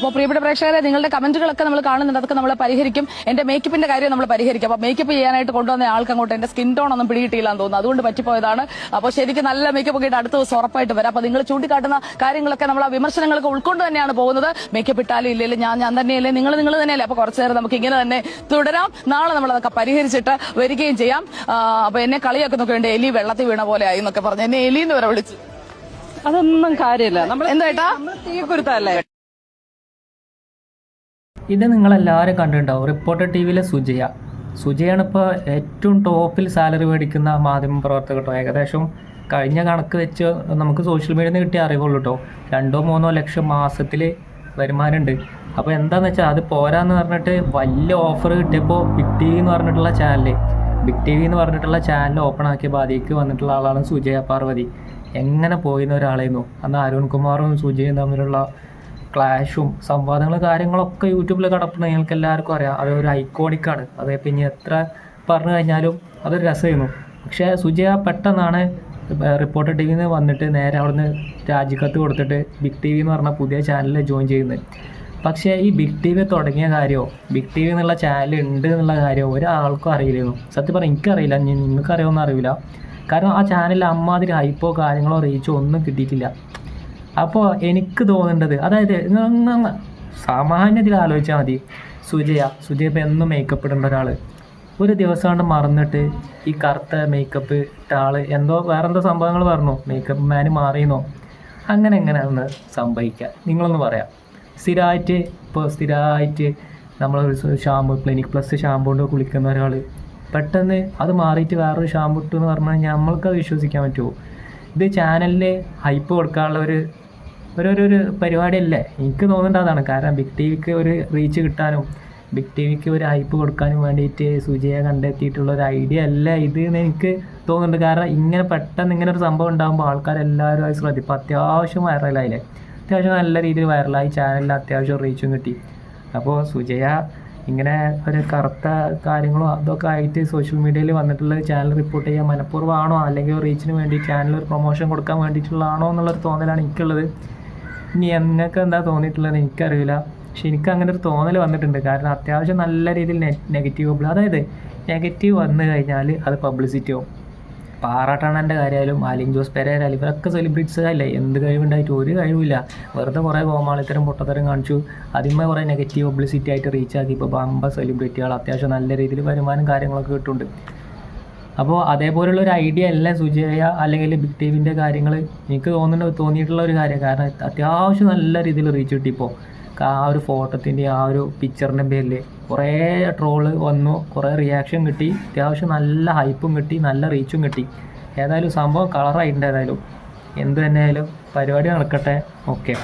അപ്പോൾ പ്രിയപ്പെട്ട പ്രേക്ഷകരെ, നിങ്ങളുടെ കമന്റുകളൊക്കെ നമ്മൾ കാണുന്നുണ്ട്, അതൊക്കെ നമ്മൾ പരിഹരിക്കും. എന്റെ മേക്കപ്പിന്റെ കാര്യം നമ്മൾ പരിഹരിക്കും. അപ്പോൾ മേക്കപ്പ് ചെയ്യാനായിട്ട് കൊണ്ടുവന്ന ആൾക്ക് അങ്ങോട്ട് എന്റെ സ്കിൻ ടോൺ ഒന്നും പിടികിട്ടിയില്ലാന്ന് തോന്നുന്നു, അതുകൊണ്ട് പറ്റിപ്പോയതാണ്. അപ്പോൾ ശരിക്കും നല്ല മേക്കപ്പ് ഒക്കെ ഇട്ട് അടുത്ത ദിവസം ഉറപ്പായിട്ട് വരാം. അപ്പോൾ നിങ്ങൾ ചൂണ്ടിക്കാട്ടുന്ന കാര്യങ്ങളൊക്കെ നമ്മൾ ആ വിമർശനങ്ങളൊക്കെ ഉൾക്കൊണ്ട് തന്നെയാണ് പോകുന്നത്. മേക്കപ്പ് ഇട്ടാലും ഇല്ലല്ലോ, ഞാൻ തന്നെയല്ലേ, നിങ്ങൾ തന്നെയല്ലേ. അപ്പോൾ കുറച്ചു നേരം നമുക്ക് ഇങ്ങനെ തന്നെ തുടരാം. നാളെ നമ്മൾ അതൊക്കെ പരിഹരിച്ചിട്ട് വരികയും ചെയ്യാം. അപ്പൊ എന്നെ കളിയാക്കുന്നൊക്കെ ഉണ്ട്, എലി വെള്ളത്തിൽ വീണ പോലെ ആയി എന്നൊക്കെ പറഞ്ഞ് എന്നെ എലിന്ന് വരെ വിളിച്ചു. അതൊന്നും കാര്യമില്ല. നമ്മൾ എന്തായിട്ടാ തീക്കുരുത്തല്ലേ. ഇത് നിങ്ങളെല്ലാവരും കണ്ടിട്ടുണ്ടാവും. റിപ്പോർട്ടർ ടി വിയിലെ സുജയാണ് ഇപ്പോൾ ഏറ്റവും ടോപ്പിൽ സാലറി മേടിക്കുന്ന മാധ്യമ പ്രവർത്തകർ കേട്ടോ. ഏകദേശം കഴിഞ്ഞ കണക്ക് വെച്ച് നമുക്ക് സോഷ്യൽ മീഡിയയിൽ നിന്ന് കിട്ടിയ അറിവുള്ളൂ കേട്ടോ. 2-3 ലക്ഷം മാസത്തിൽ വരുമാനമുണ്ട്. അപ്പോൾ എന്താണെന്ന് വെച്ചാൽ അത് പോരാന്ന് പറഞ്ഞിട്ട് വലിയ ഓഫർ കിട്ടിയപ്പോൾ ബിഗ് ടി വി എന്ന് പറഞ്ഞിട്ടുള്ള ചാനൽ ഓപ്പൺ ആക്കിയപ്പോൾ അതിലേക്ക് വന്നിട്ടുള്ള ആളാണ് സുജയ പാർവതി. എങ്ങനെ പോയിന്ന ഒരാളായിരുന്നു. അന്ന് അരുൺ കുമാറും സുജയും തമ്മിലുള്ള ക്ലാഷും സംവാദങ്ങളും കാര്യങ്ങളൊക്കെ യൂട്യൂബിൽ കിടപ്പുണ്ട്. നിങ്ങൾക്ക് എല്ലാവർക്കും അറിയാം. അതൊരു ഐക്കോണിക്കാണ്. അത് പിന്നെ എത്ര പറഞ്ഞു കഴിഞ്ഞാലും അതൊരു രസമായിരുന്നു. പക്ഷേ സുജയ പെട്ടെന്നാണ് റിപ്പോർട്ടർ ടി വിയിൽ നിന്ന് വന്നിട്ട് നേരെ അവിടുന്ന് രാജിക്കത്ത് കൊടുത്തിട്ട് ബിഗ് ടി വി എന്ന് പറഞ്ഞ പുതിയ ചാനലിൽ ജോയിൻ ചെയ്യുന്നത്. പക്ഷേ ഈ ബിഗ് ടി വി തുടങ്ങിയ കാര്യമോ ബിഗ് ടി വി എന്നുള്ള ചാനൽ ഉണ്ട് എന്നുള്ള കാര്യമോ ഒരാൾക്കും അറിയില്ലായിരുന്നു. സത്യം പറഞ്ഞാൽ എനിക്കറിയില്ല, നിങ്ങൾക്ക് അറിയുമെന്ന് അറിയില്ല. കാരണം ആ ചാനലിൽ അമ്മാതിരി ഹൈപ്പോ കാര്യങ്ങളോ റീച്ചോ ഒന്നും കിട്ടിയിട്ടില്ല. അപ്പോൾ എനിക്ക് തോന്നേണ്ടത്, അതായത് സാമാന്യത്തിൽ ആലോചിച്ചാൽ മതി. സുജയ ഇപ്പോൾ എന്നും മേക്കപ്പ് ഇടേണ്ട ഒരാൾ ഒരു ദിവസം കൊണ്ട് മറന്നിട്ട് ഈ കറുത്ത മേക്കപ്പ് ഇട്ട ആൾ വേറെന്തോ സംഭവങ്ങൾ പറഞ്ഞു, മേക്കപ്പ് മാന് മാറിയെന്നോ. അങ്ങനെ ഒന്ന് സംഭവിക്കുക നിങ്ങളൊന്ന് പറയാം. സ്ഥിരമായിട്ട് നമ്മളൊരു ഷാമ്പു ക്ലിനിക് പ്ലസ് ഷാമ്പു കൊണ്ട് കുളിക്കുന്ന ഒരാൾ പെട്ടെന്ന് അത് മാറിയിട്ട് വേറൊരു ഷാമ്പു ഇട്ടു എന്ന് പറഞ്ഞു കഴിഞ്ഞാൽ നമ്മൾക്കത് വിശ്വസിക്കാൻ പറ്റുമോ? ഇത് ചാനലിൽ ഹൈപ്പ് കൊടുക്കാനുള്ള ഒരു പരിപാടിയല്ലേ? എനിക്ക് തോന്നുന്നത് അതാണ്. കാരണം ബിഗ് ടി വിക്ക് ഒരു റീച്ച് കിട്ടാനും ബിഗ് ടി വിക്ക് ഒരു ഹൈപ്പ് കൊടുക്കാനും വേണ്ടിയിട്ട് സുജയെ കണ്ടെത്തിയിട്ടുള്ള ഒരു ഐഡിയ അല്ല ഇത് എന്ന് എനിക്ക് തോന്നുന്നുണ്ട്. കാരണം പെട്ടെന്ന് ഇങ്ങനെ ഒരു സംഭവം ഉണ്ടാകുമ്പോൾ ആൾക്കാരെല്ലാവരും അത് ശ്രദ്ധിക്കും. അത്യാവശ്യം വൈറലായില്ലേ, അത്യാവശ്യം നല്ല രീതിയിൽ വൈറലായി, ചാനലിൽ അത്യാവശ്യം റീച്ചും കിട്ടി. അപ്പോൾ സുജയ ഇങ്ങനെ ഒരു കറുത്ത കാര്യങ്ങളോ അതൊക്കെ ആയിട്ട് സോഷ്യൽ മീഡിയയിൽ വന്നിട്ടുള്ള ചാനൽ റിപ്പോർട്ട് ചെയ്യാൻ മനഃപൂർവ്വമാണോ അല്ലെങ്കിൽ റീച്ചിന് വേണ്ടി ചാനൽ ഒരു പ്രൊമോഷൻ കൊടുക്കാൻ വേണ്ടിയിട്ടുള്ളതാണോ എന്നുള്ളൊരു തോന്നലാണ് എനിക്കുള്ളത്. ഇനി നിങ്ങൾക്ക് എന്താ തോന്നിയിട്ടുള്ളത് എനിക്കറിയില്ല. പക്ഷെ എനിക്ക് അങ്ങനെ ഒരു തോന്നൽ വന്നിട്ടുണ്ട്. കാരണം അത്യാവശ്യം നല്ല രീതിയിൽ നെഗറ്റീവ്, അതായത് നെഗറ്റീവ് വന്നു കഴിഞ്ഞാൽ അത് പബ്ലിസിറ്റി ആവും. പാറാട്ടണ്ണൻ്റെ കാര്യമായാലും അലിൻ ജോസ് പെരേരായാലും ഇവരൊക്കെ സെലിബ്രിറ്റീസ് അല്ലേ, എന്ത് കഴിവുണ്ടായിട്ട് ഒരു കഴിവില്ല. വെറുതെ കുറേ കോമാളിത്തരം പൊട്ടത്തരം കാണിച്ചു, അതിന്മേ കുറേ നെഗറ്റീവ് പബ്ലിസിറ്റി ആയിട്ട് റീച്ചാക്കി ഇപ്പോൾ ബമ്പ സെലിബ്രിറ്റികൾ അത്യാവശ്യം നല്ല രീതിയിൽ വരുമാനം കാര്യങ്ങളൊക്കെ കിട്ടുന്നുണ്ട്. അപ്പോൾ അതേപോലുള്ള ഒരു ഐഡിയ അല്ല സുജയ അല്ലെങ്കിൽ ബിഗ് ടി വിൻ്റെ കാര്യങ്ങൾ എനിക്ക് തോന്നിയിട്ടുള്ള ഒരു കാര്യം. കാരണം അത്യാവശ്യം നല്ല രീതിയിൽ റീച്ച് കിട്ടി. ഇപ്പോൾ ആ ഒരു ഫോട്ടോത്തിൻ്റെ ആ ഒരു പിക്ചറിൻ്റെ പേരിൽ കുറേ ട്രോള് വന്നു, കുറേ റിയാക്ഷൻ കിട്ടി, അത്യാവശ്യം നല്ല ഹൈപ്പും കിട്ടി, നല്ല റീച്ചും കിട്ടി. ഏതായാലും സംഭവം കളറായിട്ടുണ്ട്. ഏതായാലും എന്ത് തന്നെയായാലും പരിപാടി നടക്കട്ടെ. ഓക്കെ.